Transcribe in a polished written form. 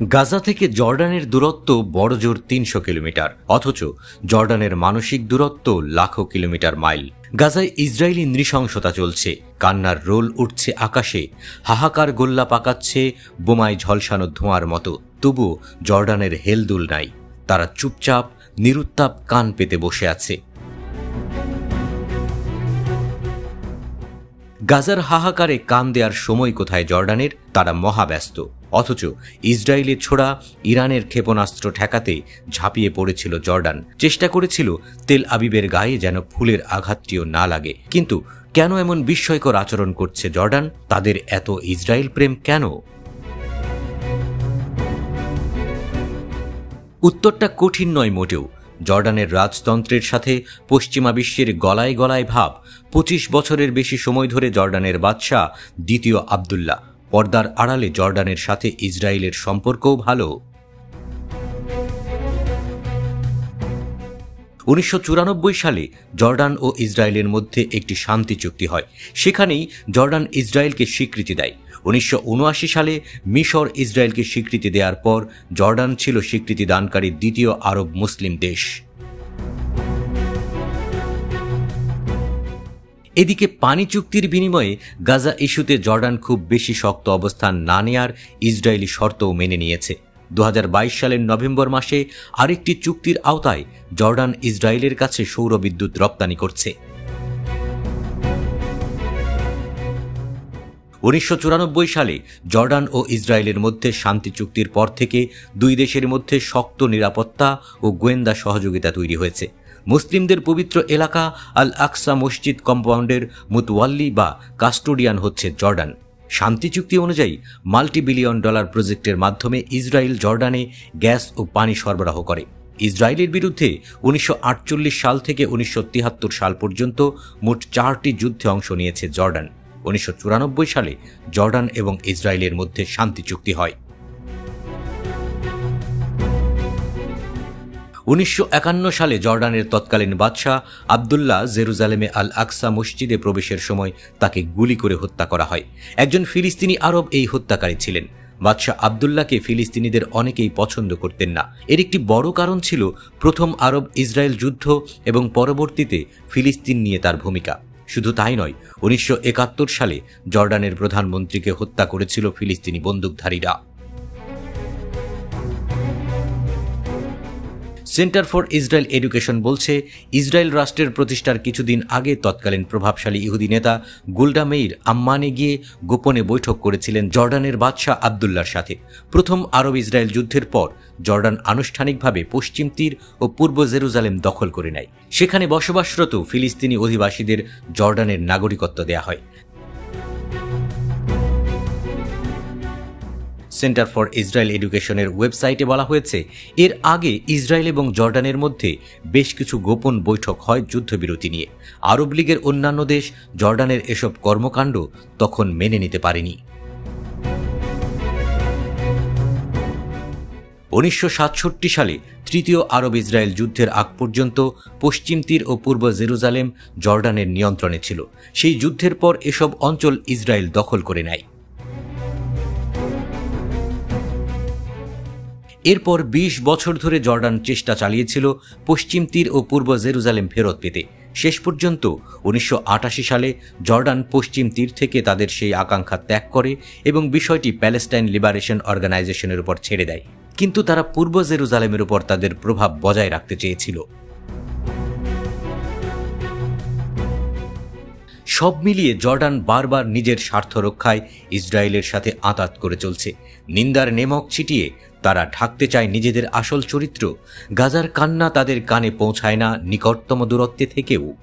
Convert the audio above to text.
গাজা থেকে জর্ডানের দূরত্ব বড়জোর ৩০০ কিলোমিটার, অথচ জর্ডানের মানসিক দূরত্ব লাখো কিলোমিটার মাইল। গাজায় ইসরায়েলি নৃশংসতা চলছে, কান্নার রোল উঠছে আকাশে, হাহাকার গোল্লা পাকাচ্ছে বোমায় ঝলসানো ধোঁয়ার মতো। তবুও জর্ডানের হেলদুল নাই, তারা চুপচাপ নিরুত্তাপ কান পেতে বসে আছে। গাজার হাহাকারে কান দেওয়ার সময় কোথায় জর্ডানের? তারা মহাব্যস্ত। অথচ ইসরায়েলের ছোড়া ইরানের ক্ষেপণাস্ত্র ঠেকাতে ঝাঁপিয়ে পড়েছিল জর্ডান। চেষ্টা করেছিল তেল আবিবের গায়ে যেন ফুলের আঘাতটিও না লাগে। কিন্তু কেন এমন বিস্ময়কর আচরণ করছে জর্ডান? তাদের এত ইসরায়েল প্রেম কেন? উত্তরটা কঠিন নয় মোটেও। জর্ডানের রাজতন্ত্রের সাথে পশ্চিমা বিশ্বের গলায় গলায় ভাব। ২৫ বছরের বেশি সময় ধরে জর্ডানের বাদশাহ দ্বিতীয় আবদুল্লাহ। পর্দার আড়ালে জর্ডানের সাথে ইসরায়েলের সম্পর্কও ভালো। ১৯৯৪ সালে জর্ডান ও ইসরায়েলের মধ্যে একটি শান্তি চুক্তি হয়। সেখানেই জর্ডান ইসরায়েলকে স্বীকৃতি দেয়। ১৯৭৯ সালে মিশর ইসরায়েলকে স্বীকৃতি দেওয়ার পর জর্ডান ছিল স্বীকৃতি দানকারী দ্বিতীয় আরব মুসলিম দেশ। এদিকে পানি চুক্তির বিনিময়ে গাজা ইস্যুতে জর্ডান খুব বেশি শক্ত অবস্থান না নেয়ার ইসরায়েলি শর্তও মেনে নিয়েছে। ২০২২ সালের নভেম্বর মাসে আরেকটি চুক্তির আওতায় জর্ডান ইসরায়েলের কাছে সৌরবিদ্যুৎ রপ্তানি করছে। ১৯৯৪ সালে জর্ডান ও ইসরায়েলের মধ্যে শান্তি চুক্তির পর থেকে দুই দেশের মধ্যে শক্ত নিরাপত্তা ও গোয়েন্দা সহযোগিতা তৈরি হয়েছে। মুসলিমদের পবিত্র এলাকা আল আকসা মসজিদ কম্পাউন্ডের মুতওয়াল্লি বা কাস্টোডিয়ান হচ্ছে জর্ডান। শান্তি চুক্তি অনুযায়ী মাল্টি-বিলিয়ন ডলার প্রজেক্টের মাধ্যমে ইসরায়েল জর্ডানে গ্যাস ও পানি সরবরাহ করে। ইসরায়েলের বিরুদ্ধে ১৯৪৮ সাল থেকে ১৯৭৩ সাল পর্যন্ত মোট ৪টি যুদ্ধে অংশ নিয়েছে জর্ডান। ১৯৯৪ সালে জর্ডান এবং ইসরায়েলের মধ্যে শান্তি চুক্তি হয়। ১৯৫১ সালে জর্ডানের তৎকালীন বাদশাহ আবদুল্লাহ জেরুজালেমে আল আকসা মসজিদে প্রবেশের সময় তাকে গুলি করে হত্যা করা হয়। একজন ফিলিস্তিনি আরব এই হত্যাকারী ছিলেন। বাদশাহ আবদুল্লাহকে ফিলিস্তিনিদের অনেকেই পছন্দ করতেন না। এর একটি বড় কারণ ছিল প্রথম আরব ইসরায়েল যুদ্ধ এবং পরবর্তীতে ফিলিস্তিন নিয়ে তার ভূমিকা। শুধু তাই নয়, ১৯৭১ সালে জর্ডানের প্রধানমন্ত্রীকে হত্যা করেছিল ফিলিস্তিনি বন্দুকধারীরা। সেন্টার ফর ইসরায়েল এডুকেশন বলছে, ইসরায়েল রাষ্ট্রের প্রতিষ্ঠার কিছুদিন আগে তৎকালীন প্রভাবশালী ইহুদি নেতা গোল্ডা মেইর আম্মানে গিয়ে গোপনে বৈঠক করেছিলেন জর্ডানের বাদশাহ আবদুল্লাহর সাথে। প্রথম আরব ইসরায়েল যুদ্ধের পর জর্ডান আনুষ্ঠানিকভাবে পশ্চিম তীর ও পূর্ব জেরুজালেম দখল করে নেয়। সেখানে বসবাসরত ফিলিস্তিনি অধিবাসীদের জর্ডানের নাগরিকত্ব দেয়া হয়। সেন্টার ফর ইসরায়েল এডুকেশনের ওয়েবসাইটে বলা হয়েছে, এর আগে ইসরায়েল এবং জর্ডানের মধ্যে বেশ কিছু গোপন বৈঠক হয় যুদ্ধবিরতি নিয়ে। আরব লীগের অন্যান্য দেশ জর্ডানের এসব কর্মকাণ্ড তখন মেনে নিতে পারেনি। ১৯৬৭ সালে তৃতীয় আরব ইসরায়েল যুদ্ধের আগ পর্যন্ত পশ্চিম তীর ও পূর্ব জেরুজালেম জর্ডানের নিয়ন্ত্রণে ছিল। সেই যুদ্ধের পর এসব অঞ্চল ইসরায়েল দখল করে নেয়। এরপর ২০ বছর ধরে জর্ডান চেষ্টা চালিয়েছিল পশ্চিম তীর ও পূর্ব জেরুজালেম ফেরত পেতে। শেষ পর্যন্ত ১৯৮৮ সালে জর্ডান পশ্চিম তীর থেকে তাদের সেই আকাঙ্ক্ষা ত্যাগ করে এবং বিষয়টি প্যালেস্টাইন লিবারেশন অর্গানাইজেশনের উপর ছেড়ে দেয়। কিন্তু তারা পূর্ব জেরুজালেমের উপর তাদের প্রভাব বজায় রাখতে চেয়েছিল। সব মিলিয়ে জর্ডান বারবার নিজের স্বার্থ রক্ষায় ইসরায়েলের সাথে আঁতাত করে চলছে। নিন্দার নেমক ছিটিয়ে তারা ঢাকতে চায় নিজেদের আসল চরিত্র। গাজার কান্না তাদের কানে পৌঁছায় না নিকটতম দূরত্বে থেকেও।